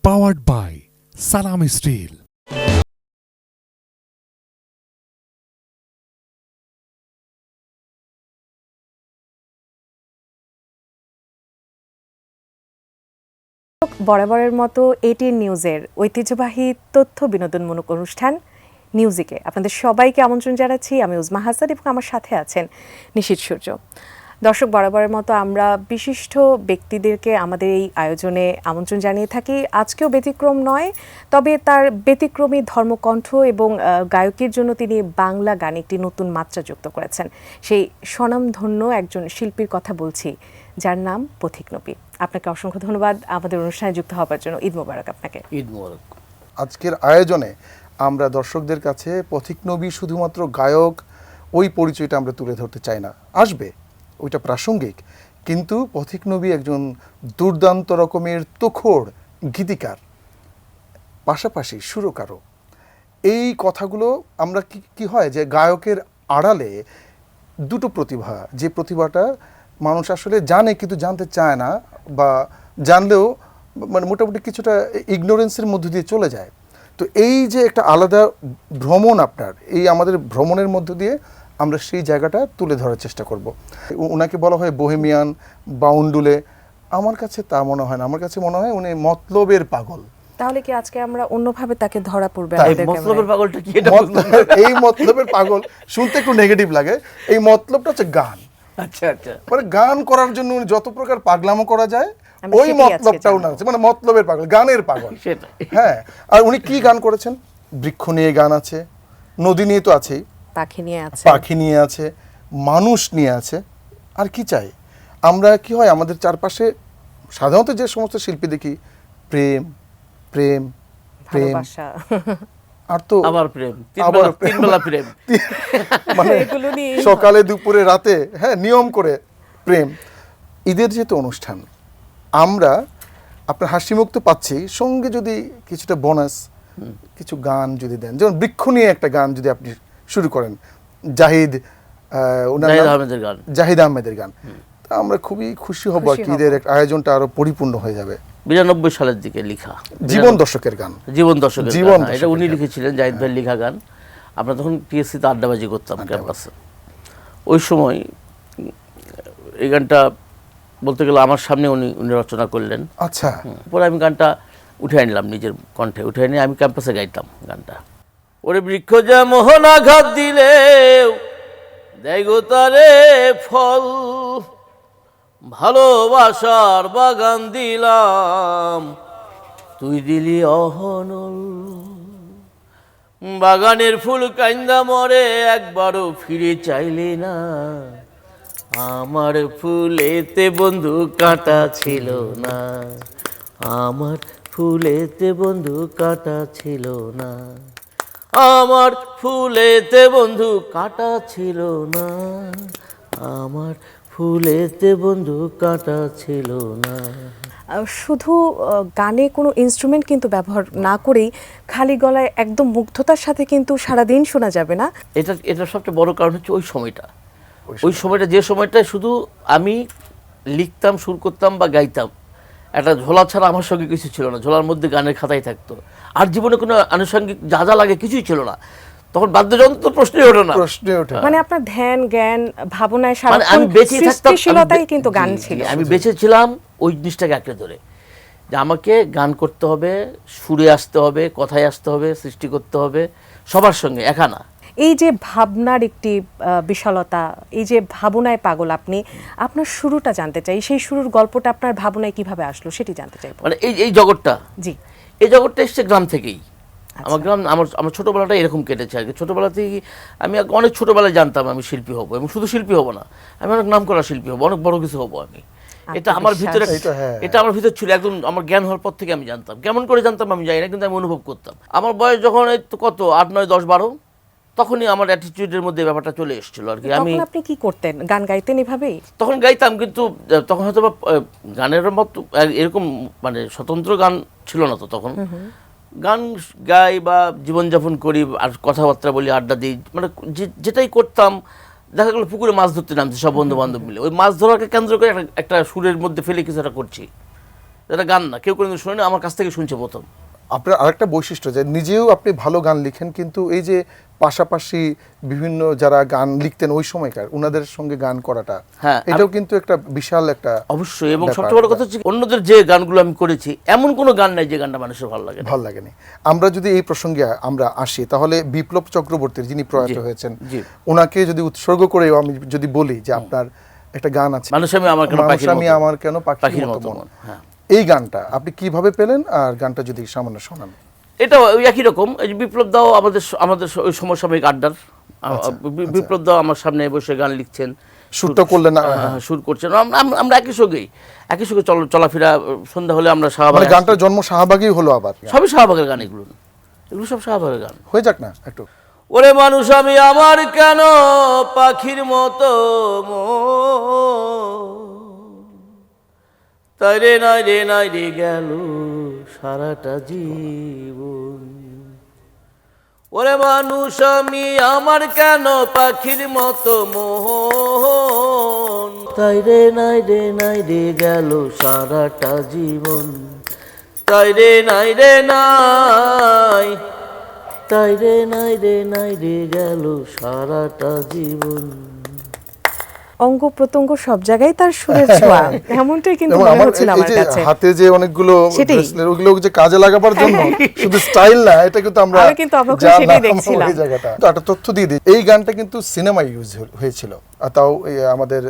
Powered by Salami Steel. বরাবরের মতো ATN নিউজের ঐতিহ্যবাহী তথ্য বিনোদনমূলক অনুষ্ঠান নিউজিকে আপনাদের সবাইকে আমন্ত্রণ জানাচ্ছি। আমি উজমা হাসান এবং আমার সাথে আছেন নিশীথ সূর্য। দর্শক, বরাবরের মতো আমরা বিশিষ্ট ব্যক্তিদেরকে আমাদের এই আয়োজনে আমন্ত্রণ জানিয়ে থাকি। আজকেও ব্যতিক্রম নয়, তবে তার ব্যতিক্রমী ধর্মকণ্ঠ এবং গায়কের জন্য তিনি বাংলা গানে একটি নতুন মাত্রা যুক্ত করেছেন। সেই স্বনামধন্য একজন শিল্পীর কথা বলছি, যার নাম পথিক নবী। আপনাকে অসংখ্য ধন্যবাদ আমাদের অনুষ্ঠানে যুক্ত হওয়ার জন্য। ঈদ মোবারক আপনাকে। ঈদ মোবারক। আজকের আয়োজনে আমরা দর্শকদের কাছে পথিক নবী শুধুমাত্র গায়ক ওই পরিচয়টা আমরা তুলে ধরতে চাই না, আসবে ওইটা প্রাসঙ্গিক, কিন্তু পথিক নবী একজন দুর্দান্ত রকমের তুখোড় গীতিকার, পাশাপাশি সুরকারও। এই কথাগুলো আমরা কি হয় যে গায়কের আড়ালে দুটো প্রতিভা, যে প্রতিভাটা মানুষ আসলে জানে কিন্তু জানতে চায় না, বা জানলেও মানে মোটামুটি কিছুটা ইগনোরেন্সের মধ্য দিয়ে চলে যায়। তো এই যে একটা আলাদা ভ্রমণ, আপনার এই আমাদের ভ্রমণের মধ্য দিয়ে আমরা সেই জায়গাটা তুলে ধরার চেষ্টা করব। ওনাকে বলা হয় বোহেমিয়ান, বাউন্ডুলে। আমার কাছে তা মনে হয় না, আমার কাছে মনে হয় উনি মতলবের পাগল। তাহলে কি আজকে আমরা অন্যভাবে তাকে ধরা পড়বে? মতলবের পাগলটা কি? এই মতলবের পাগল শুনতে একটু নেগেটিভ লাগে। এই মতলবটা হচ্ছে গান। আচ্ছা আচ্ছা, মানে গান করার জন্য উনি যত প্রকার পাগলামো করা যায় ওই মতলবটাও না, মানে মতলবের পাগল, গানের পাগল। হ্যাঁ, আর উনি কি গান করেছেন? বৃক্ষ নিয়ে গান আছে, নদী নিয়ে তো আছেই, পাখি নিয়ে আছে, মানুষ নিয়ে আছে। আর কি চাই আমরা? কি হয় আমাদের চারপাশে সাধারণত যে সমস্ত শিল্পী দেখি, প্রেম প্রেম প্রেম, আর তো আবার প্রেম, তিন বেলা প্রেম, মানে সকালে দুপুরে রাতে, হ্যাঁ, নিয়ম করে প্রেম। ঈদের যেহেতু অনুষ্ঠান, আমরা আপনার হাসি মুখ তো পাচ্ছি, সঙ্গে যদি কিছুটা বোনাস কিছু গান যদি দেন, যেমন বৃক্ষ নিয়ে একটা গান যদি আপনি শুরু করেন, জাহিদ আহমেদের গান, তা আমরা খুবই খুশি হব আর কি। ঈদের আয়োজনটা আরো পরিপূর্ণ হয়ে যাবে। 92 সালের দিকে লেখা জীবন দর্শকের গান, এটা উনি লিখেছিলেন, জাহিদ ভাই লেখা গান। আমরা তখন টিএসসিতে আড্ডাবাজি করতাম ক্যাম্পাসে। ওই সময় এই গানটা বলতে গেলে আমার সামনে উনি রচনা করলেন। আচ্ছা, পরে আমি গানটা উঠে আনলাম, নিজের কণ্ঠে উঠে এনে আমি ক্যাম্পাসে গাইতাম গানটা। ওরে বৃক্ষ যা মোহন আঘাত দিলে দেয় গো তারে ফল, ভালোবাসার বাগান দিলাম তুই দিলি অহনল, বাগানের ফুল কাইন্দা মরে একবারও ফিরে চাইলে না, আমার ফুলেতে বন্ধু কাঁটা ছিল না, আমার ফুলেতে বন্ধু কাঁটা ছিল না, আমার ফুলেতে বন্ধু কাঁটা ছিল না, আমার ফুলেতে বন্ধু কাঁটা ছিল না। শুধু গানে কোনো ইনস্ট্রুমেন্ট কিন্তু ব্যবহার না করেই খালি গলায় একদম মুগ্ধতার সাথে কিন্তু সারাদিন শোনা যাবে না। এটা সবচেয়ে বড় কারণ হচ্ছে ওই সময়টা, যে সময়টা শুধু আমি লিখতাম, সুর করতাম বা গাইতাম, একটা ঝোলা ছাড়া আমার সঙ্গে কিছু ছিল না। ঝোলার মধ্যে গানের খাতাই থাকতো, আর জীবনে কোনো আনুষঙ্গিক যা যা লাগে কিছুই ছিল না। তখন বাদ্যযন্ত্র প্রশ্নই ওঠে না। মানে আপনার ধ্যান জ্ঞান ভাবনায় সারাক্ষণ সৃষ্টিশীলতাই কিন্তু গান ছিল। আমি বেঁচে ছিলাম ওই জিনিসটাকে আঁকড়ে ধরে, যে আমাকে গান করতে হবে, সুরে আসতে হবে, কথায় আসতে হবে, সৃষ্টি করতে হবে সবার সঙ্গে, একা না। এই যে ভাবনার একটি বিশালতা, এই যে ভাবনায় পাগল, আপনার শুরুটা জানতে চাই। সেই শুরুর গল্পটা আপনার ভাবনায় কিভাবে আসলো সেটি জানতে চাই। মানে এই জগৎটা, জি, এই জগৎটা এসছে গ্রাম থেকেই। আমার গ্রাম, আমার ছোটোবেলাটা এরকম কেটেছে আর কি। ছোটোবেলাতেই আমি অনেক ছোটোবেলায় জানতাম আমি শিল্পী হব, এবং শুধু শিল্পী হব না, আমি অনেক নাম করা শিল্পী হব, অনেক বড় কিছু হব আমি। এটা আমার ভিতরে, এটা আমার ভিতরে ছিল একদম। আমার জ্ঞান হওয়ার পর থেকে আমি জানতাম, কেমন করে জানতাম আমি জানি না, কিন্তু আমি অনুভব করতাম। আমার বয়স যখন কত 8, 9, 10, 12, তখনই আমার অ্যাটিটিউডের মধ্যে ব্যাপারটা চলে এসেছিল আর কি। আপনি কি করতেন? গান গাইতেন এভাবেই? তখন গাইতাম, কিন্তু তখন হয়তো গানের মতো এরকম মানে স্বতন্ত্র গান ছিল না তো তখন। গান গাই বা জীবনযাপন করি, আর কথাবার্তা বলি, আড্ডা দিই, মানে যেটাই করতাম। দেখা গেলো পুকুরে মাছ ধরতে নামছি সব বন্ধু বান্ধব মিলে, ওই মাছ ধরাকে কেন্দ্র করে একটা সুরের মধ্যে ফেলে কিছু একটা করছি। এটা গান না, কেউ কোনো শুনে না, আমার কাছ থেকে শুনছে প্রথম। আপনার আরেকটা বৈশিষ্ট্য যে নিজেও আপনি ভালো গান লিখেন, কিন্তু এই যে পাশাপাশি বিভিন্ন যারা গান লিখতেন ওই সময়কার ওনাদের সঙ্গে গান করাটা, হ্যাঁ, এটাও কিন্তু একটা বিশাল একটা অবশ্যই। এবং ব্যাপার। সবচেয়ে বড় কথা হচ্ছে অন্যদের যে গানগুলো আমি করেছি এমন কোনো গান নাই যে গানটা মানুষের ভালো লাগে না। ভালো লাগেনি। আমরা যদি এই প্রসঙ্গে আমরা আসি, তাহলে বিপ্লব চক্রবর্তীর যিনি প্রয়াত হয়েছেন, জি। ওনাকে যদি উৎসর্গ করে আমি যদি বলি যে আপনার একটা গান আছে, মানুষ আমি আমার কেন মানুষ পাখির আমি মতো, আমার কেন পাখির পাখির মতো মতো মন, মন। হ্যাঁ, এই গানটা আপনি কিভাবে পেলেন, আর গানটা যদি সামান্য শোনান। এটা ওই একই রকম। এই যে বিপ্লব দাও আমাদের ওই সমসাময়িক আড্ডার, বিপ্লব দাও আমার সামনে বসে গান লিখছেন, সুরটা করলেন না? সুর করছেন, আমরা একই সঙ্গে চলাফেরা, সন্ধ্যা হলে আমরা মানে শাহবাগ, গানটার জন্ম শাহবাগই হলো আবার? সবই শাহবাগের গান, এগুলো সব শাহবাগের গান। হয়ে যাক না একটু। ওরে মানুষ আমি আমার কেন পাখির মতো তাই রে নাই রে নাই রে গেল সারাটা জীবন। ওরে মানুষ আমি আমার কেন পাখির মতো মোহন, তাই রে নাই রে গেল সারাটা জীবন, তাই রে নাই তাই রে নাই রে গেল সারাটা জীবন। অঙ্গ প্রত্যঙ্গ সব জায়গায় তার সুরের ছোঁয়া, এমনটাই কিন্তু এবং মনে আমার হচ্ছিল এই আমার যে কাছে। হাতে যে অনেকগুলো সেটাই। bracelet, ওগুলো যে কাজে লাগাবার জন্য শুধু স্টাইল না, এটা কিন্তু আমরা আমি কিন্তু অবাক হয়ে জানলাম সেটাই দেখছিলাম। ওই জায়গাটা। তো একটা তথ্য দিয়ে দিই, এই গানটা কিন্তু সিনেমায় ইউজ হয়েছিল, আর তাও এই আমাদের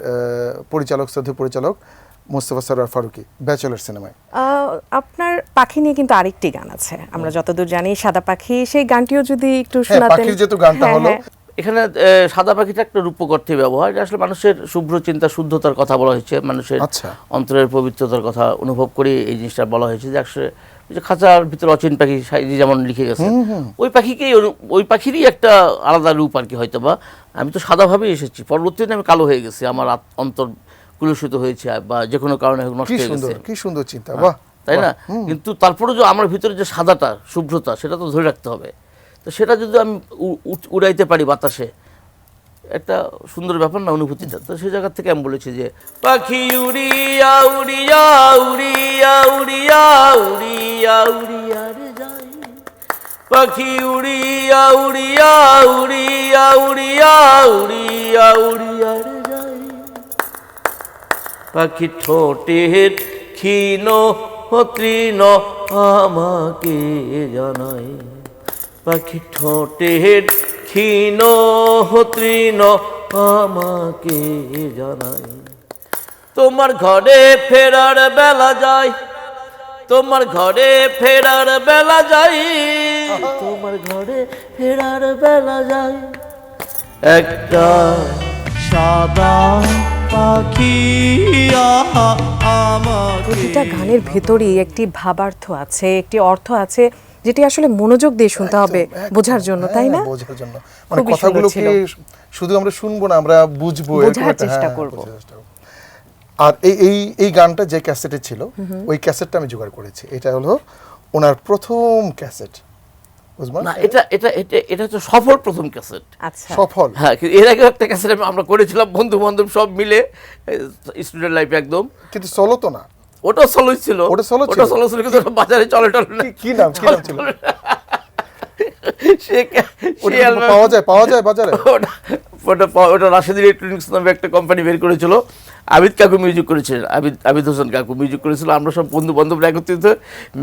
শ্রদ্ধেয় পরিচালক মোস্তফা সরোয়ার ফারুকী ব্যাচেলর সিনেমায়। আপনার পাখি নিয়ে কিন্তু আরেকটি গান আছে, আমরা যতদূর জানি সাদা পাখি, সেই গানটিও যদি একটু হ্যাঁ, শোনাতেন। পাখির যেহেতু গানটা হ্যাঁ, হলো, হ্যাঁ। এখানে সাদা পাখিটা একটা রূপক অর্থে ব্যবহার, এটা আসলে মানুষের শুভ্র চিন্তা শুদ্ধতার কথা বলা হয়েছে, মানুষের আচ্ছা। অন্তরের পবিত্রতার কথা অনুভব করে এই জিনিসটা বলা হয়েছে। যে আসলে ওই যে খাঁচার ভিতরে অচিন পাখি সাইজি যেমন লিখে গেছে, ওই পাখিকেই ওই পাখিরই একটা আলাদা রূপ আর কি। হয়তো বা আমি তো সাদাভাবেই এসেছি, পরবর্তীতে আমি কালো হয়ে গেছি, আমার অন্তর কুলুষিত হয়েছে বা যে কোনো কারণে নষ্ট কি হয়ে সুন্দর, গেছে, কি সুন্দর চিন্তা, বাহ। তাই না? কিন্তু তারপরে যে আমার ভিতরে যে সাদাটা শুভ্রতা, সেটা তো ধরে রাখতে হবে। তো সেটা যদি আমি উড়াইতে পারি বাতাসে, একটা সুন্দর ব্যাপার না অনুভূতিটা। তো সেই জায়গা থেকে আমি বলেছি যে পাখি উড়িয়া উড়িয়া উড়িয়া উড়িয়া উড়িয়া উড়িয়া রে যাই, পাখি উড়িয়া উড়িয়া উড়িয়া উড়িয়া উড়িয়া উড়িয়া রে যাই, পাখি ঠোঁটের ক্ষীণ তৃণ আমাকে জানাই, পাখি ঠোঁটের ক্ষীণ তৃণ আমাকে জানাই, তোমার ঘরে ফেরার বেলা যায়, তোমার ঘরে ফেরার বেলা যায়, তোমার ঘরে ফেরার বেলা যায়, একটা সাদা পাখি আমাকে। প্রতিটা গানের ভেতরেই একটি ভাবার্থ আছে, একটি অর্থ আছে, যেটি আসলে মনোযোগ দিয়ে শুনতে হবে বোঝার জন্য, তাই না? হ্যাঁ, বোঝার জন্য, মানে খুবই সুন্দর কথাগুলোকে ছিল। শুধু আমরা শুনবো না, আমরা বুঝবো, বোঝার এরকম একটা- চেষ্টা হ্যাঁ, করব। বোঝার চেষ্টা করব। আর এই গানটা যে ক্যাসেটে ছিল, ওই ক্যাসেটটা আমি জোগাড় করেছি। এটা হলো ওনার প্রথম ক্যাসেট, বুঝবেন? না, এটা এটা এটা এটা হচ্ছে সফল প্রথম ক্যাসেট। আচ্ছা, সফল। হ্যাঁ, কিন্তু এর আগে একটা ক্যাসেট আমরা করেছিলাম বন্ধু বান্ধব সব মিলে, স্টুডেন্ট লাইফে একদম। কিন্তু সলো তো না, ওটা সলো ছিল, ওটা solo ছিল? ওটা solo ছিল, কিন্তু ওটা বাজারে চলে টলে না। কি নাম ছিল? ওটা সে album- পাওয়া যায় বাজারে? ওটা রাশেদ ইলেকট্রনিক্স নামে একটা কোম্পানি বের করেছিল, আবিদ কাকু মিউজিক করেছিলেন, আবিদ হোসেন কাকু মিউজিক করেছিল। আমরা সব বন্ধু বান্ধবরা একত্রিত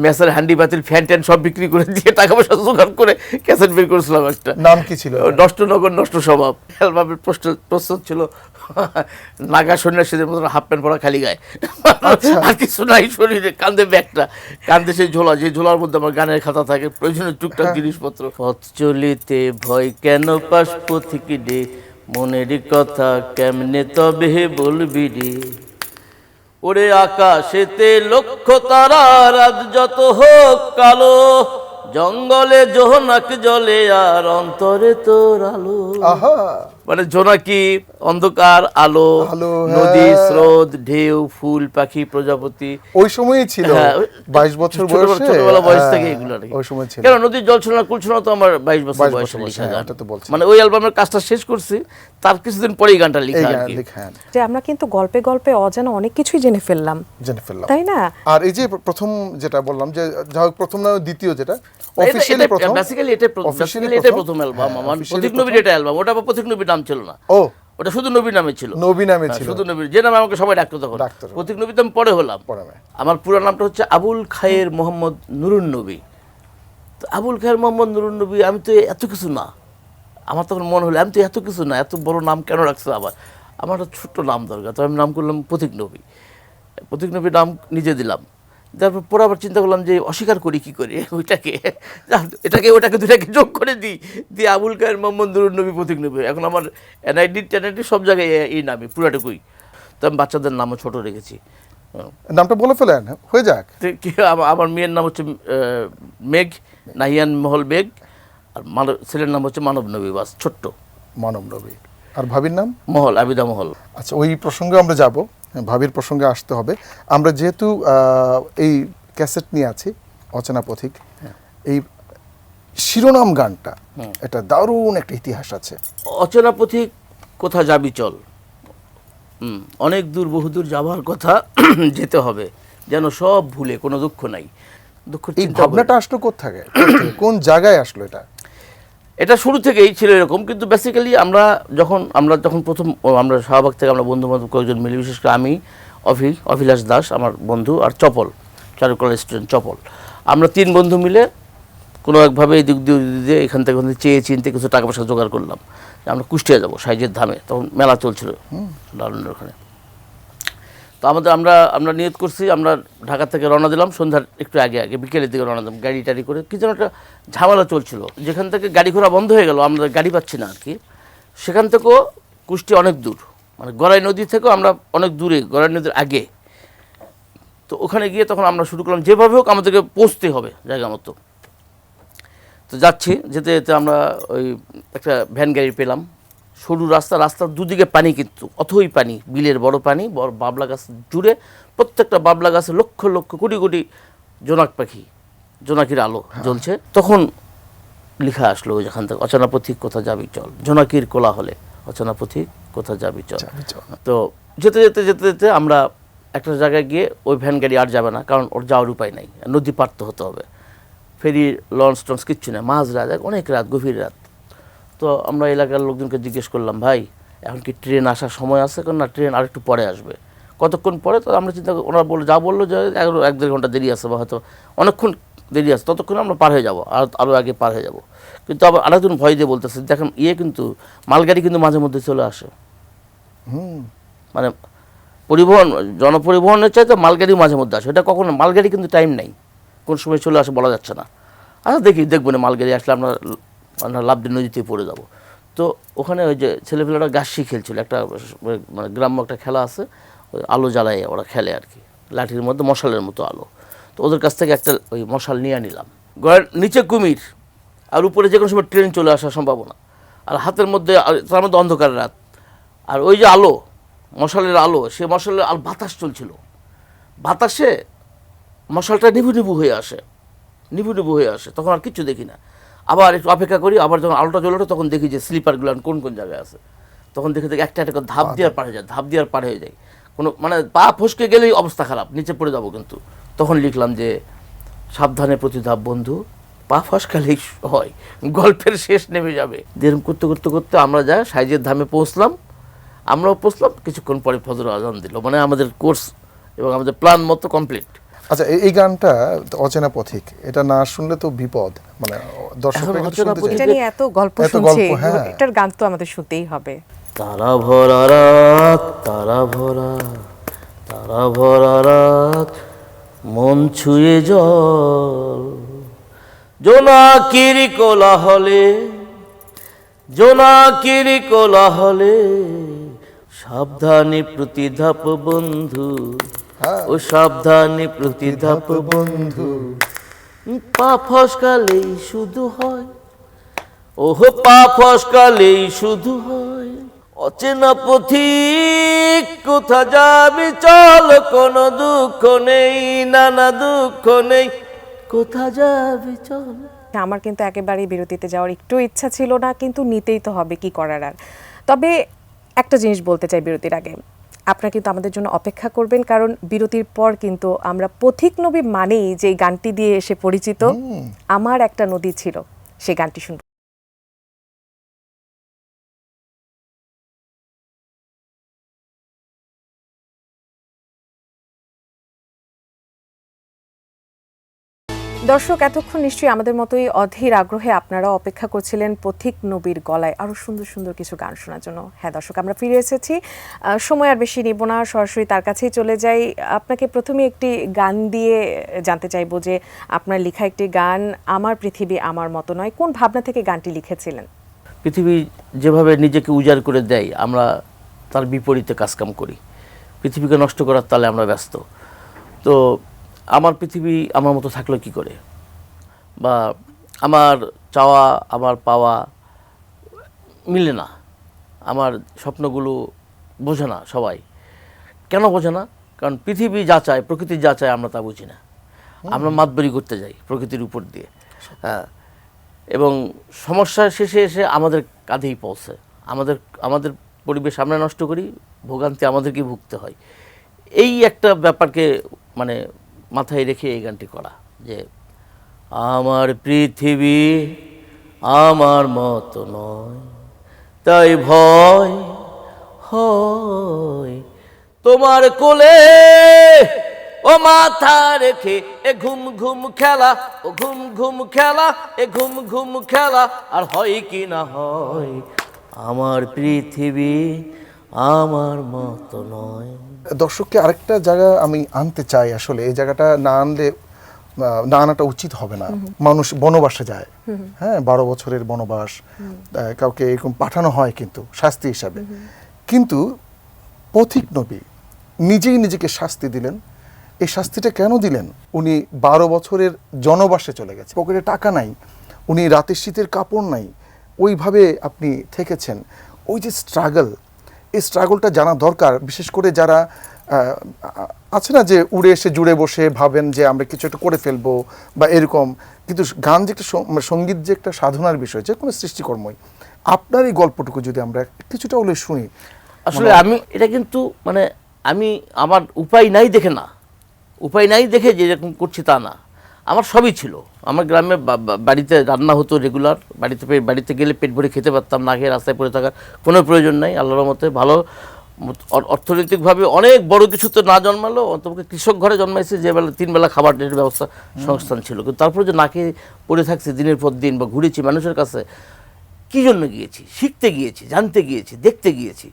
মেসার হ্যান্ডি বাতিল ফ্যান ট্যান সব বিক্রি করে দিয়ে টাকা পয়সা জোগাড় করে ক্যাসেট বের করেছিলাম একটা। নাম কি ছিল? নষ্ট নগর নষ্ট স্বভাব। অ্যালবামের প্রস্তুত ছিল নাগা সন্ন্যাসীদের মতন হাফ প্যান্ট পরা খালি গায়ে, আর কিছু নাই শরীরে, কান্দে ব্যাগটা, কান্দে সেই ঝোলা, যে ঝোলার মধ্যে আমার গানের খাতা থাকে, প্রয়োজনীয় টুকটাক জিনিসপত্র। পথ চলিতে ভয় কেন পাশ পথিক ডে, মনের কথা কেমনে তবে বলবি রে, ওরে আকাশেতে লক্ষ তারা, রাত যত হোক কালো, জঙ্গলে জোহনাক জলে আর অন্তরে তোর আলো। আহা, মানে জোনাকি, অন্ধকার, আলো, আলো, নদী, হ্যাঁ। স্রোত, ঢেউ, ফুল, পাখি, প্রজাপতি। ওই সময়ই ছিল, হ্যাঁ, 22 বছর বয়সে, ছোটবেলা বয়স হ্যাঁ, থেকে এগুলো আর কি। ওই সময় ছিল। কেন নদীর জল ছিল না, কুল ছিল না, তো আমার 22 বছর 22 বয়সে বছর লেখা হ্যাঁ, গান। ওটা তো বলছি। মানে ওই অ্যালবামের কাজটা শেষ করছি, তার কিছুদিন পরেই গানটা এই লেখা আর গান কি। লেখা, হ্যাঁ, যে আমরা কিন্তু গল্পে গল্পে অজানা অনেক কিছুই জেনে ফেললাম, জেনে ফেললাম। তাই না? আর এই যে প্রথম যেটা বললাম যে যা হোক প্রথম না দ্বিতীয় যেটা অফিশিয়ালি প্রথম, বেসিক্যালি এটাই প্রথম অ্যালবাম আমার। officially প্রতীক নবীর এটা অ্যালবাম, ওটা আবার প্রতীক নবীর নাম ছিল না, ও ওটা শুধু নবীর নামে ছিল। নবী নামে হ্যাঁ, ছিল, শুধু নবীর, যে নামে আমাকে সবাই ডাকতো তখন। ডাকতো। প্রতীক নবী তো আমি পরে হলাম। পরে আমি। আমার পুরো নামটা হচ্ছে আবুল খায়ের মোহাম্মদ নুরুন নবী। তো আবুল খায়ের মোহাম্মদ নুরুন নবী, আমি তো এত কিছু না। আমার তখন মনে হলো আমি তো এত কিছু না, এত বড় নাম কেন রাখছো আবার, আমার একটা ছোট্ট নাম দরকার। তো আমি নাম করলাম প্রতীক নবী। প্রতীক নবীর নাম নিজে দিলাম। তারপর পরে আবার চিন্তা করলাম যে অস্বীকার করি কি করে ওইটাকে, ওটাকে দুটাকে যোগ করে দিই, দিয়ে আবুল খায়ের মোহাম্মদ নুরুন নবী প্রতীক নবী। এখন আমার এনআইডি টেনআইডি সব জায়গায় এই নামই পুরাটুকুই। তো আমি বাচ্চাদের নামও ছোট রেখেছি। নামটা বলে ফেলেন, হয়ে যাক। তো কি, আমার মেয়ের নাম হচ্ছে মেঘ, নাহিয়ান মহল বেগ। আর ছেলের নাম হচ্ছে মানব নবী, বাস ছোট্ট মানব নবী। আর ভাবির নাম মহল, আবিদা মহল। আচ্ছা, ওই প্রসঙ্গে আমরা যাব, ভাবির প্রসঙ্গে আসতে হবে। আমরা যেহেতু এই ক্যাসেট নিয়ে আছি অচেনা পথিক, এই শিরোনাম গানটা এটা দারুণ একটা ইতিহাস আছে। অচেনা পথিক কোথা যাবি চল, অনেক দূর বহুদূর যাবার কথা, যেতে হবে যেন সব ভুলে, কোনো দুঃখ নাই। দুঃখ এই ভাবনাটা আসলো কোত্থেকে, কোন জায়গায় আসলো এটা? এটা শুরু থেকেই ছিল এরকম, কিন্তু বেসিক্যালি আমরা যখন প্রথম আমরা শাহবাগ থেকে আমরা বন্ধু বান্ধব কয়েকজন মিলে, বিশেষ করে আমি, অভিলাষ দাস আমার বন্ধু, আর চপল, চারুকলা স্টুডেন্ট চপল, আমরা 3 বন্ধু মিলে কোনো একভাবে এই দিক দিয়ে এখান থেকে চেয়ে চিনতে কিছু টাকা পয়সা জোগাড় করলাম যে আমরা কুষ্টিয়া যাবো, সাইজের ধামে। তখন মেলা চলছিল লালনের ওখানে। তো আমরা নিয়ত করছি, আমরা ঢাকা থেকে রওনা দিলাম সন্ধ্যার একটু আগে বিকেলের দিকে রওনা দিলাম গাড়ি টাড়ি করে। কি যেন একটা ঝামেলা চলছিল, যেখান থেকে গাড়ি ঘোড়া বন্ধ হয়ে গেল, আমরা গাড়ি পাচ্ছি না আর কি। সেখান থেকেও কুষ্টিয়া অনেক দূর, মানে গড়াই নদী থেকেও আমরা অনেক দূরে, গড়াই নদীর আগে। তো ওখানে গিয়ে তখন আমরা শুরু করলাম যেভাবে হোক আমাদেরকে পৌঁছতে হবে জায়গা মতো। তো যাচ্ছি, যেতে যেতে আমরা ওই একটা ভ্যান গাড়ি পেলাম, সরু রাস্তার দুদিকে পানি, কিন্তু অথই পানি, বিলের বড় পানি, বড় বাবলা গাছ জুড়ে, প্রত্যেকটা বাবলা গাছে লক্ষ লক্ষ কোটি কোটি জোনাক পাখি, জোনাকির আলো জ্বলছে। তখন লেখা আসলো ওই যেখান থেকে, অচেনা পথিক কোথা যাবি চল, জোনাকির কোলাহলে অচেনা পথিক কোথা যাবি চল। তো যেতে যেতে যেতে যেতে আমরা একটা জায়গায় গিয়ে ওই ভ্যান গাড়ি আর যাবে না, কারণ ওর যাওয়ার উপায় নাই, নদী পার তো হতে হবে। ফেরি লঞ্চ টঞ্চ কিচ্ছু নেই, মাঝরাত, অনেক রাত, গভীর রাত। তো আমরা এলাকার লোকজনকে জিজ্ঞেস করলাম, ভাই এখন কি ট্রেন আসার সময় আছে? কারণ না, ট্রেন আর একটু পরে আসবে। কতক্ষণ পরে? তো আমরা চিন্তা করি, ওনারা বললো যে 1-1.5 ঘন্টা দেরি আছে, বা হয়তো অনেকক্ষণ দেরি আছে, ততক্ষণ আমরা পার হয়ে যাবো, আরও আগে পার হয়ে যাব। কিন্তু আবার আরেকজন ভয় দিয়ে বলতেছে, দেখেন কিন্তু মালগাড়ি কিন্তু মাঝে মধ্যে চলে আসে, মানে জনপরিবহনের চাইতে মালগাড়ি মাঝে মধ্যে আসে। এটা কখনো, মালগাড়ি কিন্তু টাইম নাই, কোন সময় চলে আসে বলা যাচ্ছে না। আচ্ছা দেখবো না, মালগাড়ি আসলে আমরা লাভ দিয়ে নদীতে পড়ে যাব। তো ওখানে ওই যে ছেলেপেলেরা গাছি খেলছিল, একটা মানে গ্রাম্য একটা খেলা আছে, ওই আলো জ্বালায় ওরা খেলে আর কি, লাঠির মধ্যে মশালের মতো আলো। তো ওদের কাছ থেকে একটা ওই মশাল নিয়ে নিলাম। ঘরের নিচে কুমির, আর উপরে যে কোনো সময় ট্রেন চলে আসার সম্ভাবনা, আর হাতের মধ্যে, তার মধ্যে অন্ধকার রাত, আর ওই যে আলো, মশালের আলো, সে মশালের আলো, বাতাস চলছিল, বাতাসে মশালটা নিভু নিভু হয়ে আসে, তখন আর কিচ্ছু দেখি না। আবার একটু অপেক্ষা করি, আবার যখন আলোটা জ্বলে ওঠে তখন দেখি যে স্লিপারগুলো কোন কোন জায়গায় আছে। তখন দেখে একটা একটা করে ধাপ দিয়ে পার হয়ে যায়, কোনো মানে পা ফসকে গেলেই অবস্থা খারাপ, নিচে পড়ে যাবো। কিন্তু তখন লিখলাম যে সাবধানে প্রতিধাপ বন্ধু, পা ফসকালেই হয়, গল্পের শেষ নেমে যাবে। এরকম করতে করতে করতে আমরা যা সাইজের ধামে পৌঁছলাম, আমরাও পৌঁছলাম। কিছুক্ষণ পরে ফজর আজান দিল, মানে আমাদের কোর্স এবং আমাদের প্ল্যান মতো কমপ্লিট। আচ্ছা, এই গানটা অচেনা পথিক, এটা না শুনলে তো বিপদ, মানে দর্শকরা কিন্তু শুনতে চায়। এটা নিয়ে এত গল্প শুনছি, এটার গান তো আমাদের শুনতেই হবে। তারা ভরা রাত, তারা ভরা রাত, মন ছুঁয়ে জল, জোনাকির কোলাহলে, সাবধানে প্রতিধাপ বন্ধু, ও সাবধানে প্রতিধাপ বন্ধু, পা ফসকালেই শুধু হয়, ওহো পা ফসকালেই শুধু হয়, অচেনা পথিক কোথা যাবি চল, কোনো দুঃখ নেই, নানা দুঃখ নেই, কোথা যাবি চল। আমার কিন্তু একেবারেই বিরতিতে যাওয়ার একটু ইচ্ছা ছিল না, কিন্তু নিতেই তো হবে, কি করার আর। তবে একটা জিনিস বলতে চাই বিরতির আগে, আপনারা কিন্তু আমাদের জন্য অপেক্ষা করবেন, কারণ বিরতির পর কিন্তু আমরা পথিক নবী মানেই যে গানটি দিয়ে এসে পরিচিত, আমার একটা নদী ছিল, সেই গানটি শুনব। দর্শক, এতক্ষণ নিশ্চয়ই আমাদের মতোই অধীর আগ্রহে আপনারা অপেক্ষা করছিলেন পথিক নবীর গলায় আরো সুন্দর সুন্দর কিছু গান শোনার জন্য। হ্যাঁ দর্শক, আমরা ফিরে এসেছি। সময় আর বেশি নিব না, সরাসরি তার কাছেই চলে যাই। আপনাকে প্রথমে একটি গান দিয়ে জানতে চাইবো যে আপনার লেখা একটি গান, আমার পৃথিবী আমার মতো নয়, কোন ভাবনা থেকে গানটি লিখেছিলেন? পৃথিবী যেভাবে নিজেকে উজাড় করে দেয়, আমরা তার বিপরীতে কাজকাম করি। পৃথিবীকে নষ্ট করার তালে আমরা ব্যস্ত। তো আমার পৃথিবী আমার মতো থাকলো কি করে, বা আমার চাওয়া আমার পাওয়া মিলে না, আমার স্বপ্নগুলো বোঝে না সবাই। কেন বোঝে না? কারণ পৃথিবী যা চায়, প্রকৃতি যা চায়, আমরা তা বুঝি না। আমরা মাতবরি করতে যাই প্রকৃতির উপর দিয়ে। হ্যাঁ, এবং সমস্যার শেষে এসে আমাদের কাঁধেই পৌঁছে। আমাদের পরিবেশ আমরা নষ্ট করি, ভোগান্তি আমাদেরকে ভুগতে হয়। এই একটা ব্যাপারকে মানে মাথায় রেখে এই গানটি করা, যে আমার পৃথিবী আমার মতো নয়, তাই ভয় হয় তোমার কোলে ও মাথা রেখে, এ ঘুম ঘুম খেলা, ও ঘুম ঘুম খেলা, এ ঘুম ঘুম খেলা, আর হয় কি না হয়, আমার পৃথিবী আমার মতো নয়। দর্শককে আরেকটা জায়গা আমি আনতে চাই, আসলে এই জায়গাটা না আনলে না আনাটা উচিত হবে না। মানুষ বনবাসে যায়, হ্যাঁ, 12 বছরের বনবাস, কাউকে এরকম পাঠানো হয় কিন্তু শাস্তি হিসাবে। কিন্তু পথিক নবী নিজেই নিজেকে শাস্তি দিলেন। এই শাস্তিটা কেন দিলেন? উনি 12 বছরের জনবাসে চলে গেছে, পকেটে টাকা নাই, উনি রাতের শীতের কাপড় নাই, ওইভাবে আপনি থেকেছেন। ওই যে স্ট্রাগল, এই স্ট্রাগলটা জানা দরকার, বিশেষ করে যারা আছে না যে উড়ে এসে জুড়ে বসে ভাবেন যে আমরা কিছু একটা করে ফেলবো বা এরকম। কিন্তু গান যে একটা সঙ্গীত যে একটা সাধনার বিষয়, যে কোনো সৃষ্টিকর্মই। আপনার এই গল্পটুকু যদি আমরা কিছুটা হলে শুনি। আসলে আমি এটা কিন্তু মানে আমি আমার উপায় নাই দেখে না, উপায় নাই দেখে যে এরকম করছি তা না। আমার সবই ছিল। আমার গ্রামে বাড়িতে রান্না হতো রেগুলার, বাড়িতে গেলে পেট ভরে খেতে পারতাম, না খেয়ে রাস্তায় পড়ে থাকার কোনো প্রয়োজন নাই। আল্লাহর মতে ভালো অর্থনৈতিকভাবে অনেক বড় কিছু তো না জন্মালো, অন্তত কৃষক ঘরে জন্মাইছে, যে বেলা 3 বেলা খাবারের ব্যবস্থা সংস্থান ছিল। কিন্তু তারপরে যে না খেয়ে পড়ে থাকছে দিনের পর দিন, বা ঘুরেছি মানুষের কাছে, কী জন্য গিয়েছি? শিখতে গিয়েছি, জানতে গিয়েছি, দেখতে গিয়েছি,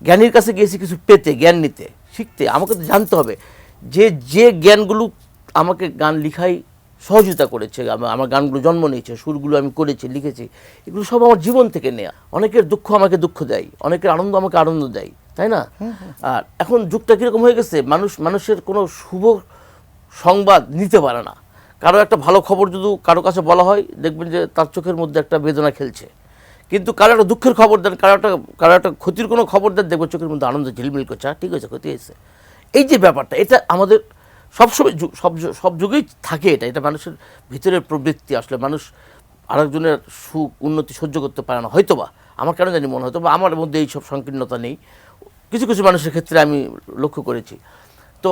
জ্ঞানীর কাছে গিয়েছি কিছু পেতে, জ্ঞান নিতে, শিখতে। আমাকে তো জানতে হবে যে জ্ঞানগুলো আমাকে গান লিখাই সহযোগিতা করেছে, আমার গানগুলো জন্ম নিয়েছে, সুরগুলো আমি করেছি, লিখেছি, এগুলো সব আমার জীবন থেকে নেয়া। অনেকের দুঃখ আমাকে দুঃখ দেয়, অনেকের আনন্দ আমাকে আনন্দ দেয়, তাই না? আর এখন যুগটা কীরকম হয়ে গেছে, মানুষের কোনো শুভ সংবাদ নিতে পারে না। কারো একটা ভালো খবর যদি কারো কাছে বলা হয়, দেখবেন যে তার চোখের মধ্যে একটা বেদনা খেলছে। কিন্তু কারো একটা দুঃখের খবর দেন, কারো একটা ক্ষতির কোনো খবর দেন, দেখবেন চোখের মধ্যে আনন্দ ঝিলমিল করছে, ঠিক হয়েছে, ক্ষতি হয়েছে। এই যে ব্যাপারটা, এটা আমাদের সবসময় সব যুগেই থাকে। এটা মানুষের ভিতরের প্রবৃত্তি। আসলে মানুষ আরেকজনের সুখ উন্নতি সহ্য করতে পারে না, হয়তোবা আমার কেন জানি মনে হয়তো, বা আমার মধ্যে এই সব সংকীর্ণতা নেই, কিছু কিছু মানুষের ক্ষেত্রে আমি লক্ষ্য করেছি। তো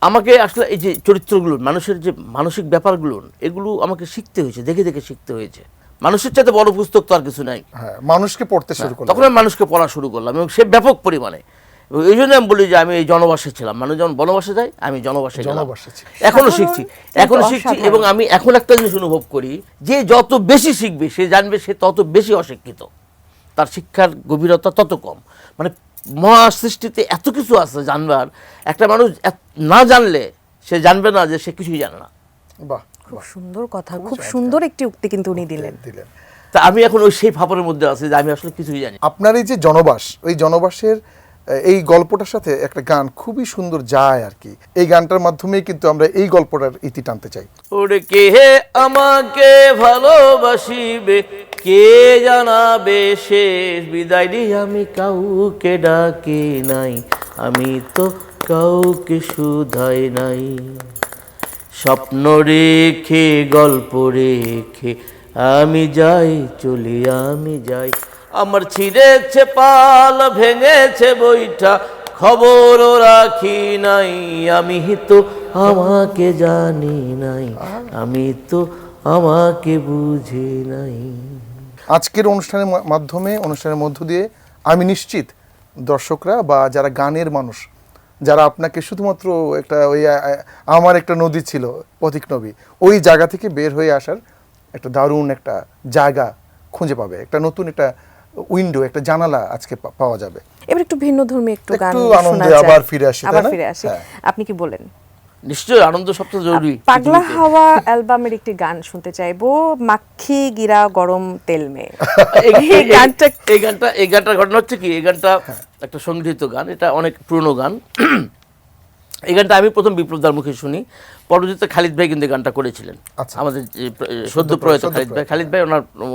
আমাকে আসলে এই যে চরিত্রগুলো, মানুষের যে মানসিক ব্যাপারগুলো, এগুলো আমাকে শিখতে হয়েছে, দেখে দেখে শিখতে হয়েছে। মানুষের চাইতে বড় পুস্তক তো আর কিছু নাই। হ্যাঁ, মানুষকে পড়তে শুরু করলাম, তখন আমি মানুষকে পড়া শুরু করলাম, এবং সে ব্যাপক পরিমাণে। এবং এই জন্য আমি বলি যে আমি এই জনবাসে ছিলাম। মানুষ যখন বনবাসে যায়, আমি জনবাসে গেলাম, এখনো শিখছি এবং আমি এখন একটা জিনিস অনুভব করি, যে যত বেশি শিখবে সে জানবে সে তত বেশি অশিক্ষিত, তার শিক্ষার গভীরতা তত কম। মানে মহা সৃষ্টিতে এত কিছু আছে জানবার, একটা মানুষ না জানলে সে জানবে না যে সে কিছুই জানে না। বাহ, খুব সুন্দর কথা, খুব সুন্দর একটি উক্তি কিন্তু উনি দিলেন। তা আমি এখন ওই সেই ভাবনের মধ্যে আছি যে আমি আসলে কিছুই জানি। আপনার এই যে জনবাস, ওই জনবাসের এই গল্পটার সাথে একটা গান খুবই সুন্দর যায় আর কি। এই গানটার মাধ্যমেই কিন্তু আমরা এই গল্পটার ইতি টানতে চাই। ওরে কে আমাকে ভালোবাসিবে, কে জানাবে শেষ বিদায় রে, আমি কাউকে ডাকি নাই, আমি তো কাউকে শুধাই নাই। স্বপ্ন রেখে গল্প রেখে আমি যাই, চলি আমি যাই। আমার ছিঁড়েছে পাল, ভেঙেছে বইটা, খবরও রাখি নাই, আমি তো আমাকে জানি নাই, আমি তো আমাকে বুঝি নাই। আজকের অনুষ্ঠানের মাধ্যমে, অনুষ্ঠানের মধ্য দিয়ে আমি নিশ্চিত দর্শকরা বা যারা গানের মানুষ, যারা আপনাকে শুধুমাত্র একটা ওই আমার একটা নদী ছিল পথিক নবী, ওই জায়গা থেকে বের হয়ে আসার একটা দারুণ একটা জায়গা খুঁজে পাবে, একটা নতুন একটা উইন্ডো, একটা জানালা আজকে পাওয়া যাবে। এবার একটু ভিন্ন ধর্মী একটু গান একটু শোনা আনন্দে যায়। আবার ফিরে আসি, তাই আবার না? ফিরে আসি। হ্যাঁ। আপনি কি বলেন? নিশ্চয়ই আনন্দ সবচেয়ে জরুরি। পাগলা হাওয়া অ্যালবামের একটি গান শুনতে চাইবো, মাখি গিরা গরম তেল মে। এই গানটার ঘটনা হচ্ছে কি, এই গানটা একটা সংগৃহীত গান, এটা অনেক পুরনো গান। এই গানটা আমি প্রথম বিপ্লবদার মুখে শুনি, পরবর্তীতে খালিদ ভাই কিন্তু গানটা করেছিলেন। আচ্ছা। আমাদের সদ্য প্রয়াত খালিদ ভাই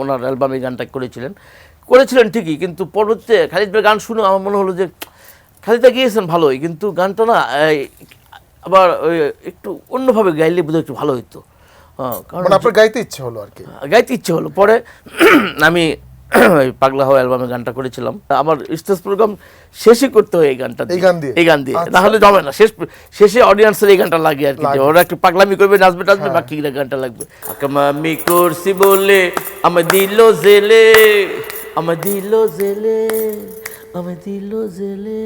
ওনার অ্যালবামে এই গানটা করেছিলেন ঠিকই, কিন্তু পরবর্তীতে খালিদ ভাই গান শুনে আমার মনে হলো যে খালিদ ভাই গিয়েছেন ভালোই, কিন্তু গানটা না আবার একটু অন্যভাবে গাইলে বোধহয় একটু ভালো হতো। কারণ মানে আপনার গাইতে ইচ্ছে হলো আর কি? গাইতে ইচ্ছে হলো। পরে আমি পাগলা হাওয়া অ্যালবামে গানটা করেছিলাম। আমার স্টেজ প্রোগ্রাম শেষই করতে হয় এই গানটা, এই গান দিয়ে, আচ্ছা। না হলে জমে না। শেষে অডিয়েন্সের এই গানটা লাগে আর কি, যে ওরা একটু পাগলামি করবে, নাচবে টাচবে, বাকি গানটা লাগবে। আমি করছি বলে আমি দিল জেলে, আমি দিল জেলে, আমি দিল জেলে,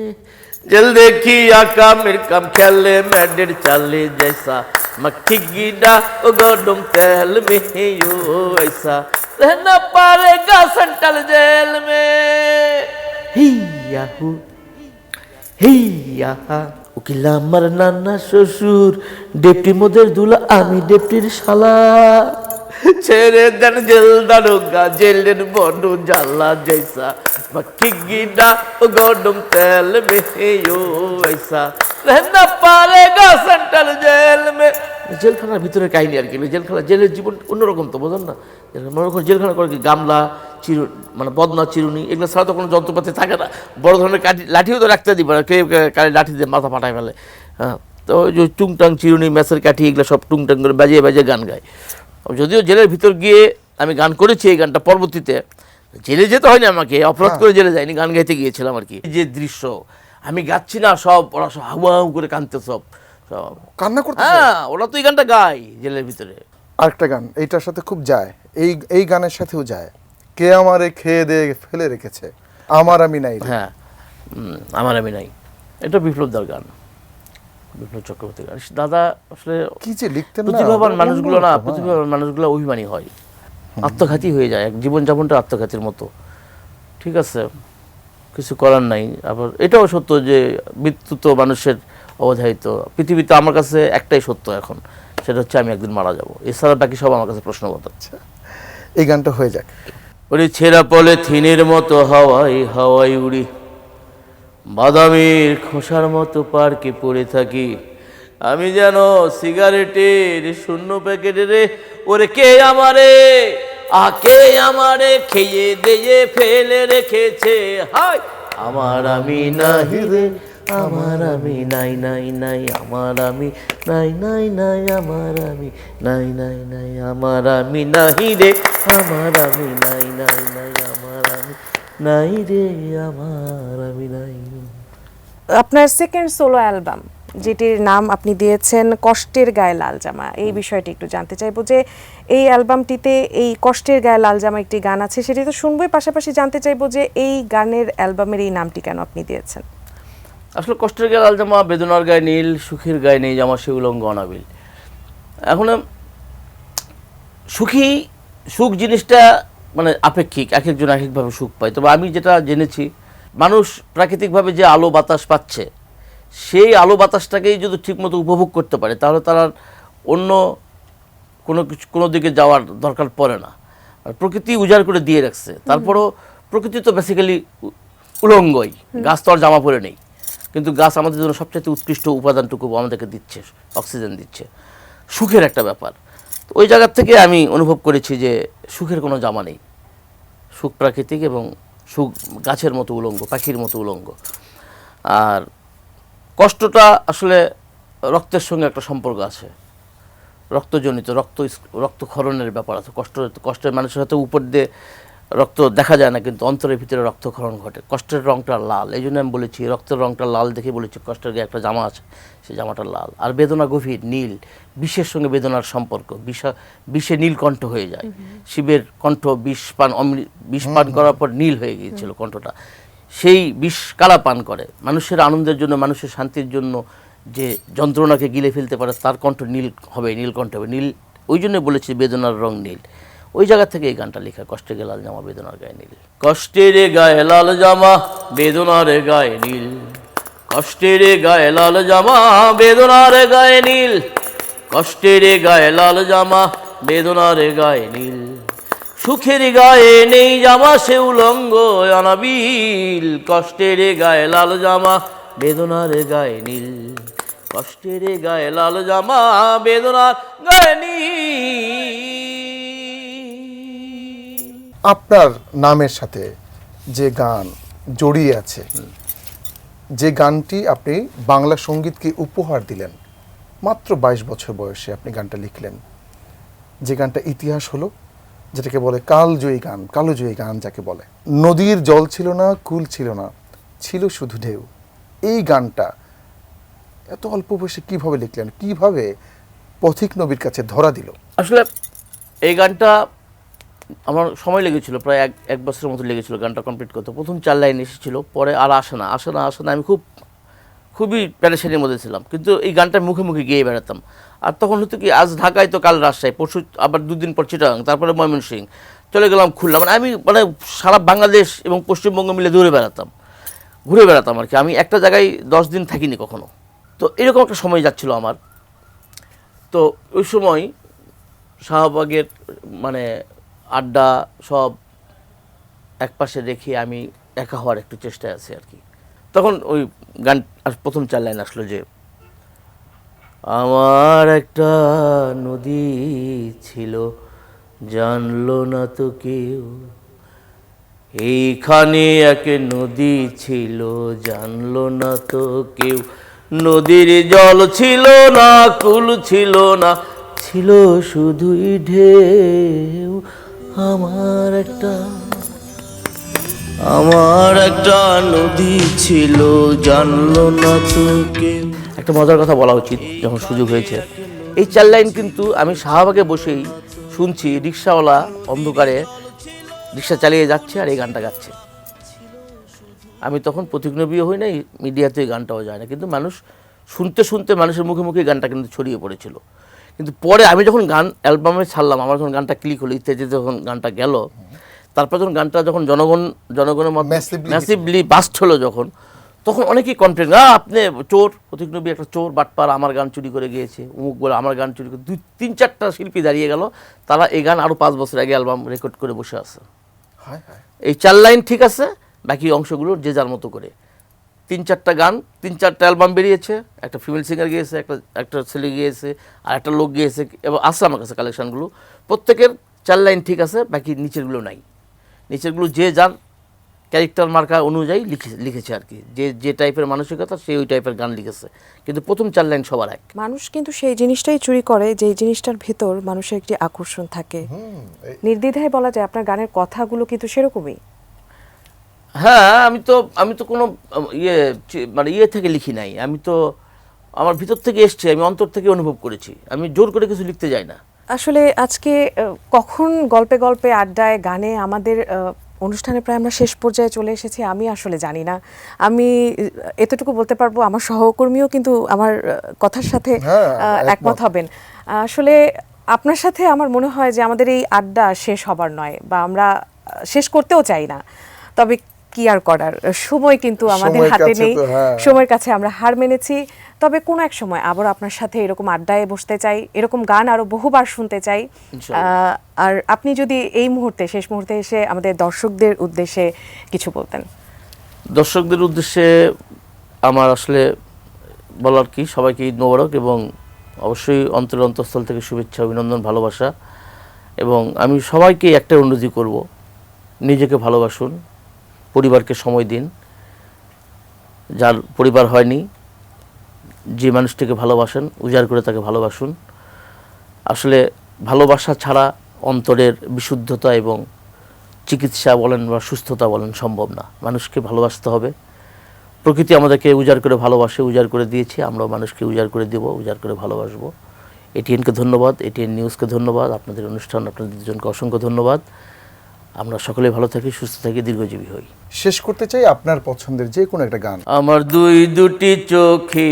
জেল দেখি আকামের কাম খেলে मैडेर चाले जैसा मक्खी गिरा ओ गरम तेल में यो ऐसा रहना पारेगा सेंट्रल जेल में हिया हु हिया उकिला আমার নানা শ্বশুর, ডেপটি মোদের দুলা, আমি ডেপটির শালা, ছেড়ে দেন জেল দারোগা, জেলের বড় জ্বালা জৈসা मक्खी गिरा ओ गरम तेल में यो ऐसा रहना पारेगा सेंट्रल जेल में। জেলখানার ভিতরে কাহিনী আর কি, জেলের জীবন অন্যরকম তো, বোঝেন না? জেলখানা করে কি গামলা, মানে বদনা, চিরুনি, এগুলো ছাড়া তো কোনো যন্ত্রপাতি থাকে না। বড় ধরনের লাঠিও তো রাখতে দিবে না, কেউ লাঠি দিয়ে মাথা ফাটায় ফেলে। হ্যাঁ, তো ওই যে টুংটাং, চিরুনি, ম্যাচের কাঠি, এগুলো সব টুংটাং করে বাজিয়ে বাজিয়ে গান গায়। যদিও জেলের ভিতর গিয়ে আমি গান করেছি এই গানটা, পরবর্তীতে জেলে যেতে হয়নি আমাকে, অপরাধ করে জেলে যায়নি, গান গাইতে গিয়েছিলাম আর কি। যে দৃশ্য আমি গাচ্ছি না, সব ওরা সব হাউ করে কাঁদতে, সব কান্না করতে। হ্যাঁ, ওরা তো এই গানটা গায় জেলের ভিতরে। আরেকটা গান এইটার সাথে খুব যায়, এই গানের সাথেও যায়, কে আমারে খেয়ে দিয়ে ফেলে রেখেছে, আমার আমি নাই। হ্যাঁ, আমার আমি নাই, এটা বিপ্লবদার গান, বিপ্লব চক্রবর্তীর গান। দাদা আসলে কি যে লিখতেন না, প্রতিভাবান মানুষগুলো অভিমানী হয়, আত্মঘাতী হয়ে যায়, জীবনযাপনটা আত্মঘাতীর মতো। ঠিক আছে, কিছু করার নাই। আবার এটাও সত্য যে মৃত্যু তো মানুষের অবধারিত। পৃথিবীতে আমার কাছে একটাই সত্য এখন, সেটা হচ্ছে আমি একদিন মারা যাব, এছাড়া বাকি সব আমার কাছে প্রশ্নবোধক। এই গানটা হয়ে যাক। ওরে ছেঁড়া পলিথিনের মতো হাওয়াই হাওয়াই উড়ি, বাদামের খোসার মতো পার্কে পড়ে থাকি, আমি যেন সিগারেটের শূন্য প্যাকেটে রে, ওরে কে আমারে খেয়ে দিয়ে ফেলে রেখেছে, হায় আমার আমি নাহি রে, আমার আমি নাই নাই নাই, আমার আমি নাই নাই নাই, আমার আমি নাই নাই নাই, আমার আমি নাহি রে, আমার আমি নাই নাই নাই, আমার আমি নাই রে, আমার আমি নাই। আপনার সেকেন্ড সোলো অ্যালবাম, যেটির নাম আপনি দিয়েছেন কষ্টের গায়ে লাল জামা, এই বিষয়টি একটু জানতে চাইবো যে এই অ্যালবামটিতে এই কষ্টের গায়ে লাল জামা একটি গান আছে, সেটি তো শুনবোই, পাশাপাশি জানতে চাইবো যে এই গানের অ্যালবামের এই নামটি কেন আপনি দিয়েছেন? আসলে কষ্টের গায়ে লাল জামা, বেদনার গায়ে নীল, সুখের গায়ে নেই জামা, সে উলঙ্গ অনাবিল। এখন সুখ জিনিসটা মানে আপেক্ষিক, এক একজন এক একভাবে সুখ পায়। তবে আমি যেটা জেনেছি, মানুষ প্রাকৃতিকভাবে যে আলো বাতাস পাচ্ছে, সেই আলো বাতাসটাকেই যদি ঠিকমতো উপভোগ করতে পারে, তাহলে তার অন্য কোনো দিকে যাওয়ার দরকার পড়ে না। আর প্রকৃতি উজাড় করে দিয়ে রাখছে, তারপরও প্রকৃতি তো বেসিক্যালি উলঙ্গই, গাছ তো আর জামা পরে নেই, কিন্তু গাছ আমাদের জন্য সবচেয়ে উৎকৃষ্ট উপাদানটুকু আমাদেরকে দিচ্ছে, অক্সিজেন দিচ্ছে, সুখের একটা ব্যাপার। তো ওই জায়গার থেকে আমি অনুভব করেছি যে সুখের কোনো জামা নেই, সুখ প্রাকৃতিক এবং সুখ গাছের মতো উলঙ্গ, পাখির মতো উলঙ্গ। আর কষ্টটা আসলে রক্তের সঙ্গে একটা সম্পর্ক আছে, রক্তজনিত, রক্তক্ষরণের ব্যাপার আছে। কষ্টের মানুষের সাথে উপর দিয়ে রক্ত দেখা যায় না, কিন্তু অন্তরের ভিতরে রক্তক্ষরণ ঘটে। কষ্টের রংটা লাল, এই জন্য আমি বলেছি রক্তের রংটা লাল দেখে বলেছি কষ্টের গায়ে একটা জামা আছে, সেই জামাটা লাল। আর বেদনা গভীর নীল, বিষের সঙ্গে বেদনার সম্পর্ক, বিষে নীলকণ্ঠ হয়ে যায়। শিবের কণ্ঠ বিষ পান করার পর নীল হয়ে গিয়েছিল কণ্ঠটা, সেই বিষ কারা পান করে? মানুষের আনন্দের জন্য, মানুষের শান্তির জন্য যে যন্ত্রণাকে গিলে ফেলতে পারে তার কণ্ঠ নীল হবে, নীলকণ্ঠ হবে। নীল ওই জন্য বলেছি বেদনার রং নীল। ওই জায়গা থেকে এই গানটা লেখা, কষ্টের গায়ে লাল জামা বেদনার গায়ে নীল। কষ্টের গায়ে লাল জামা বেদনার গায়ে নীল, কষ্টের গায়ে লাল জামা বেদনার গায়ে নীল, কষ্টের গায়ে লাল জামা বেদনার গায়ে নীল, সুখের গায়ে নেই জামা সে উলঙ্গ অনাবিল, কষ্টের গায়ে লাল জামা বেদনার গায়ে নীল, কষ্টের গায়ে লাল জামা বেদনার গায়ে নীল। আপনার নামের সাথে যে গান জড়িয়ে আছে, যে গানটি আপনি বাংলা সঙ্গীতকে উপহার দিলেন, মাত্র 22 বছর বয়সে আপনি গানটা লিখলেন, যে গানটা ইতিহাস হলো, যেটাকে বলে কালজয়ী গান, কালোজয়ী গান যাকে বলে। নদীর জল ছিল না, কুল ছিল না, ছিল শুধু ঢেউ। এই গানটা এত অল্প বয়সে কিভাবে লিখলেন, কিভাবে পথিক নবীর কাছে ধরা দিল? আসলে এই গানটা আমার সময় লেগেছিল, প্রায় এক বছরের মতো লেগেছিল গানটা কমপ্লিট করতে। প্রথম 4 লাইন এসেছিল, পরে আর আসে না। আমি খুবই প্যারেশানির মধ্যে ছিলাম, কিন্তু এই গানটা মুখে মুখে গেয়ে বেড়াতাম। আর তখন হতো কি, আজ ঢাকায় তো কাল রাজশাহী, পরশু আবার 2 দিন পর চিটাগাং, তারপরে ময়মনসিংহ, চলে গেলাম খুলনা। আমি সারা বাংলাদেশ এবং পশ্চিমবঙ্গ মিলে ঘুরে বেড়াতাম আর কি। আমি একটা জায়গায় 10 দিন থাকিনি কখনো। তো এরকম একটা সময় যাচ্ছিল আমার। তো ওই সময় শাহবাগের আড্ডা সব একপাশে রেখে আমি একা হওয়ার একটু চেষ্টায় আছি আর কি। তখন ওই গান প্রথম 4 লাইন আসলো যে, আমার একটা নদী ছিল জানলো না তো কেউ, এইখানে এক নদী ছিল জানলো না তো কেউ, নদীর জল ছিল না, কুল ছিল না, ছিল শুধুই ঢেউ, আমার একটা নদী ছিল জানলো না তো কেউ। একটা মজার কথা বলা উচিত, যখন সুযোগ হয়েছে, এই 4 লাইন কিন্তু আমি শাহবাগে বসেই শুনছি, রিক্সাওয়ালা অন্ধকারে রিক্সা চালিয়ে যাচ্ছে আর এই গানটা গাচ্ছে। আমি তখন পথিক নবীও হই নাই, মিডিয়াতে এই গানটাও যায় না, কিন্তু মানুষ শুনতে মানুষের মুখে মুখে গানটা কিন্তু ছড়িয়ে পড়েছিল। কিন্তু পরে আমি যখন গান অ্যালবামে ছাড়লাম, আমার যখন গানটা ক্লিক হলো, ইত্যাদি যখন গানটা গেল, তারপর যখন গানটা যখন জনগণের মধ্যে ম্যাসিভলি বাস্ট হলো, তখন অনেকেই কমপ্লেন, আপনি চোর, পথিক নবী একটা চোর, বাটপার, আমার গান চুরি করে গিয়েছে, অমুক বলে আমার গান চুরি করে। 2-3-4টা শিল্পী দাঁড়িয়ে গেল, তারা এই গান আরও 5 বছর আগে অ্যালবাম রেকর্ড করে বসে আছে। এই 4 লাইন ঠিক আছে, বাকি অংশগুলো যে যার মতো করে 3-4টা গান, 3-4টা অ্যালবাম বেরিয়েছে, একটা ফিমেল সিঙ্গার গিয়েছে, একটা ছেলে গিয়েছে, আর একটা লোক গিয়েছে, এবং আছে আমার কাছে কালেকশানগুলো। প্রত্যেকের 4 লাইন ঠিক আছে, বাকি নিচেরগুলো নাই। নিচেরগুলো যে যার ক্যারেক্টার মার্কা অনুযায়ী লিখেছে আর কি, যে টাইপের মানসিকতা সে ওই টাইপের গান লিখেছে, কিন্তু প্রথম 4 লাইন সবার এক। মানুষ কিন্তু সেই জিনিসটাই চুরি করে, যে জিনিসটার ভেতর মানুষের একটি আকর্ষণ থাকে। নির্দ্বিধায় বলা যায় আপনার গানের কথাগুলো কিন্তু সেরকমই। হ্যাঁ, আমি তো কোনো ইয়ে থেকে লিখি নাই, আমি তো আমার ভিতর থেকে এসছে, আমি অন্তর থেকে অনুভব করেছি, আমি জোর করে কিছু লিখতে যাই না। আসলে আজকে কখন গল্পে গল্পে আড্ডায় গানে আমাদের অনুষ্ঠানে প্রায় আমরা শেষ পর্যায়ে চলে এসেছি, আমি আসলে জানি না। আমি এতটুকু বলতে পারবো, আমার সহকর্মীও কিন্তু আমার কথার সাথে একমত হবেন। আসলে আপনার সাথে আমার মনে হয় যে আমাদের এই আড্ডা শেষ হবার নয়, বা আমরা শেষ করতেও চাই না, তবে কি আর করার, সময় কিন্তু আমাদের হাতে নেই, সময়ের কাছে আমরা হার মেনেছি। তবে কোনো এক সময় আবার আপনার সাথে এরকম আড্ডায় বসতে চাই, এরকম গান আরো বহুবার শুনতে চাই। আর আপনি যদি এই মুহূর্তে, শেষ মুহূর্তে এসে আমাদের দর্শকদের উদ্দেশ্যে কিছু বলতেন। দর্শকদের উদ্দেশ্যে আমার আসলে বলার কি, সবাইকে ঈদ মোবারক, এবং অবশ্যই অন্তঃস্থল থেকে শুভেচ্ছা, অভিনন্দন, ভালোবাসা। এবং আমি সবাইকে একটা অনুরোধই করব, নিজেকে ভালোবাসুন, পরিবারকে সময় দিন। যার পরিবার হয়নি, যে মানুষটিকে ভালোবাসেন উজাড় করে তাকে ভালোবাসুন। আসলে ভালোবাসা ছাড়া অন্তরের বিশুদ্ধতা এবং চিকিৎসা বলেন বা সুস্থতা বলেন সম্ভব না। মানুষকে ভালোবাসতে হবে। প্রকৃতি আমাদেরকে উজাড় করে ভালোবাসে, উজাড় করে দিয়েছি, আমরাও মানুষকে উজাড় করে দেব, উজাড় করে ভালোবাসবো। এটিএনকে ধন্যবাদ, এটিএন নিউজকে ধন্যবাদ, আপনাদের অনুষ্ঠান, আপনাদের দুজনকে অসংখ্য ধন্যবাদ। আমরা সকলে ভালো থাকি, সুস্থ থাকি, দীর্ঘজীবী হই। শেষ করতে চাই আপনার পছন্দের যে কোনো একটা গান। আমার দুটি চোখে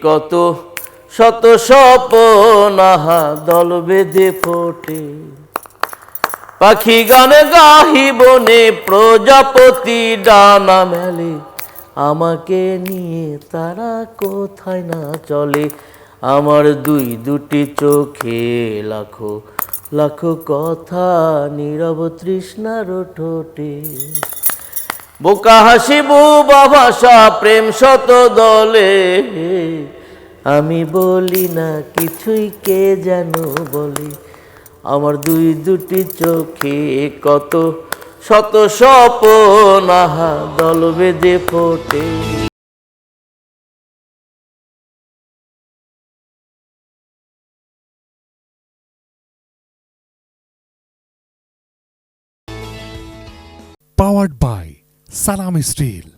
কত শত স্বপ্ন আহা দল বেঁধে ফোটে, পাখি গানে গাহি বনে প্রজাপতি ডানা মেলে, আমাকে নিয়ে তারা কোথায় না চলে। আমার দুটি চোখে লাখো লাখো কথা নীরব তৃষ্ণার ঠোঁটে, বোকা হাসি বুবা ভাষা প্রেম শত দলে, আমি বলি না কিছুই কে যেন বলে। আমার দুটি চোখে কত শত স্বপ্ন আহা দল বেঁধে ফোটে। Powered by Salam Steel.